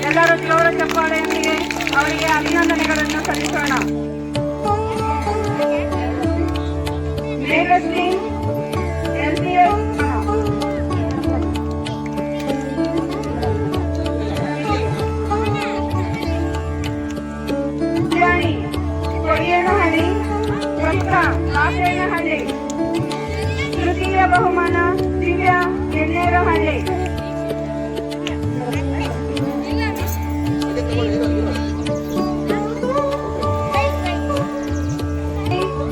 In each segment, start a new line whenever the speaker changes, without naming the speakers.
ಎಲ್ಲರೂ ಜೋರ ಚಪ್ಪಾಳೆಯೊಂದಿಗೆ ಅವರಿಗೆ ಅಭಿನಂದನೆಗಳನ್ನು ಸಲ್ಲಿಸೋಣ. ಮೇಘಶ್ರೀ LCS ಕೊಡಿಯೇನಹಳ್ಳಿ, ಕಾಸೇನಹಳ್ಳಿ. ತೃತೀಯ ಬಹುಮಾನ ದಿವ್ಯಾ ಎನ್ನೇರಹಳ್ಳಿ.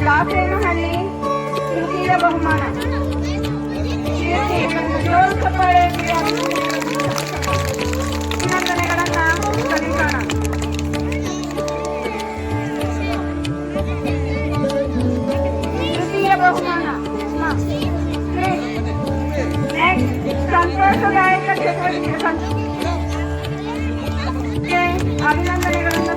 ಕಾಸೇನಹಳ್ಳಿ ತೃತೀಯ ಬಹುಮಾನ. ಜೋರು ಚಪ್ಪಾಳೆ ಅಭಿನಂದನೆಗಳನ್ನ ಸಲ್ಲಿಸೋಣ. ತೃತೀಯ ಬಹುಮಾನ ಸಂತೋಷದಾಯಕ ಚಟುವಟಿಕೆ ಅಭಿನಂದನೆಗಳನ್ನು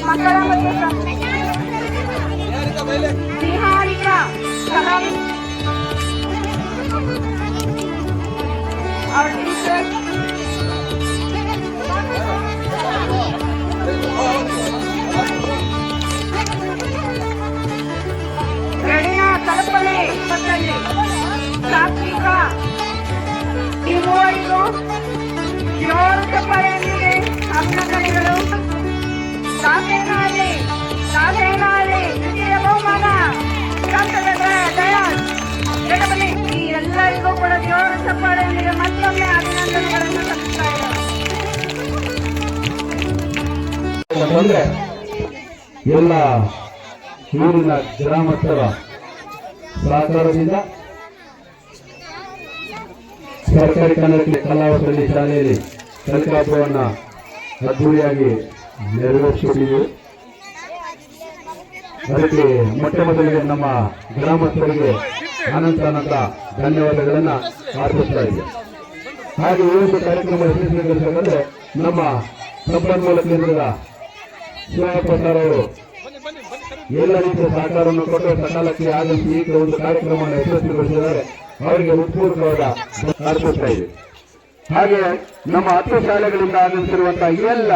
ಮಕ್ಕಳ ಮತ್ತು ನಿಹಾರಿಕಾ ಕಲಾವಿ our teachers ಕಲ್ಪನೆ ಪಟ್ಟಲ್ಲಿ ಸಾತ್ವಿಕ ಈ ಮೂವರಿಗೂ ಜೋರು ಚಪ್ಪಾಳೆಯೊಂದಿಗೆ ಅಭಿನಂದನೆಗಳು. ಕಾಸೇನಹಳ್ಳಿ ದ್ವಿತೀಯ ಬಹುಮಾನ ದಯಾಳ್ ಬನ್ನಿ. ಈ ಎಲ್ಲರಿಗೂ ಕೂಡ ಜೋರು ಚಪ್ಪಾಳೆಯೊಂದಿಗೆ ಮತ್ತೊಮ್ಮೆ ಅಭಿನಂದನೆಗಳನ್ನು ಸಲ್ಲಿಸ್ತಾ
ಇದ್ದಾರೆ. ಎಲ್ಲ ಊರಿನ ಗ್ರಾಮಸ್ಥರ ಸಹಕಾರದಿಂದ ಸರ್ಕಾರಿ ಕನ್ನಡ ಕಲಾವಸತಿ ಶಾಲೆಯಲ್ಲಿ ಕಲಿಕಾಪವನ್ನು ಅದ್ದೂರಿಯಾಗಿ ನೆರವೇರಿಸಿದ್ದೀವಿ. ಅದಕ್ಕೆ ಮೊಟ್ಟ ಮೊದಲಿಗೆ ನಮ್ಮ ಗ್ರಾಮಸ್ಥರಿಗೆ ಅನಂತ ಧನ್ಯವಾದಗಳನ್ನು ಅರ್ಪಿಸ್ತಾ ಇದ್ದೀವಿ. ಹಾಗೆ ಈ ಒಂದು ಕಾರ್ಯಕ್ರಮ ಯಶಸ್ವಿಗೊಳಿಸಬೇಕಂದ್ರೆ ನಮ್ಮ ಸಂಪನ್ಮೂಲ ಕೇಂದ್ರದ ಶಿವಪ್ಪ ಸರ್ ಅವರು ಎಲ್ಲ ರೀತಿಯ ಸಹಕಾರವನ್ನು ಕೊಟ್ಟು ಸಕಾಲಕ್ಕೆ ಆಗಮಿಸಿ ಈ ಒಂದು ಕಾರ್ಯಕ್ರಮವನ್ನು ಯಶಸ್ವಿಗೊಳಿಸಿದ್ದಾರೆ. ಅವರಿಗೆ ಹೃತ್ಪೂರ್ವಕವಾದ ಅರ್ಪಿಸ್ತಾ ಇದೆ. ಹಾಗೆ ನಮ್ಮ 10 ಶಾಲೆಗಳಿಂದ ಆಗಮಿಸಿರುವಂತಹ ಎಲ್ಲ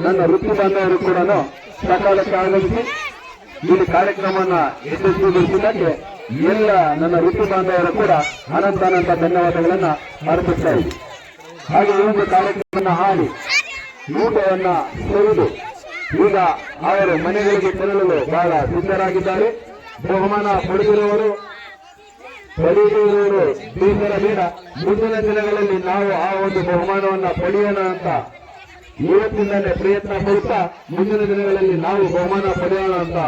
ನನ್ನ ವೃತ್ತಿ ಬಾಂಧವರು ಕೂಡ ಸಕಾಲಕ್ಕೆ ಆಗಮಿಸಿ ಈ ಕಾರ್ಯಕ್ರಮವನ್ನು ಯಶಸ್ವಿಗೊಳಿಸಿದ್ದಕ್ಕೆ ಎಲ್ಲ ನನ್ನ ವೃತ್ತಿ ಬಾಂಧವರು ಕೂಡ ಅನಂತ ಧನ್ಯವಾದಗಳನ್ನು ಅರ್ಪಿಸ್ತಾ ಇದೆ. ಹಾಗೆ ಈ ಒಂದು ಕಾರ್ಯಕ್ರಮವನ್ನು ಹಾಡಿ ಊಟವನ್ನ ಸವಿದು ಈಗ ಅವರು ಮನೆಗಳಿಗೆ ತೆರಳಲು ಬಹಳ ಸಿದ್ಧರಾಗಿದ್ದಾರೆ. ಬಹುಮಾನ ಪಡೆದಿರುವವರು ಬೇಸರ ಬೇಡ. ಮುಂದಿನ ದಿನಗಳಲ್ಲಿ ನಾವು ಆ ಒಂದು ಬಹುಮಾನವನ್ನ ಪಡೆಯೋಣ ಅಂತ ಇವತ್ತಿಂದಲೇ ಪ್ರಯತ್ನ ಪಡುತ್ತಾ ಮುಂದಿನ ದಿನಗಳಲ್ಲಿ ನಾವು ಬಹುಮಾನ ಪಡೆಯೋಣ ಅಂತ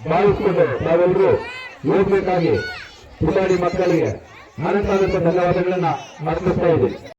ಭಾವಿಸಿಕೊಂಡು ತಾವೆಲ್ಲರೂ ಹೋಗ್ಬೇಕಾಗಿ ಪುಟಾಣಿ ಮಕ್ಕಳಿಗೆ ಅನಂತ ಧನ್ಯವಾದಗಳನ್ನ ಅರ್ಪಿಸ್ತಾ ಇದ್ದೀವಿ.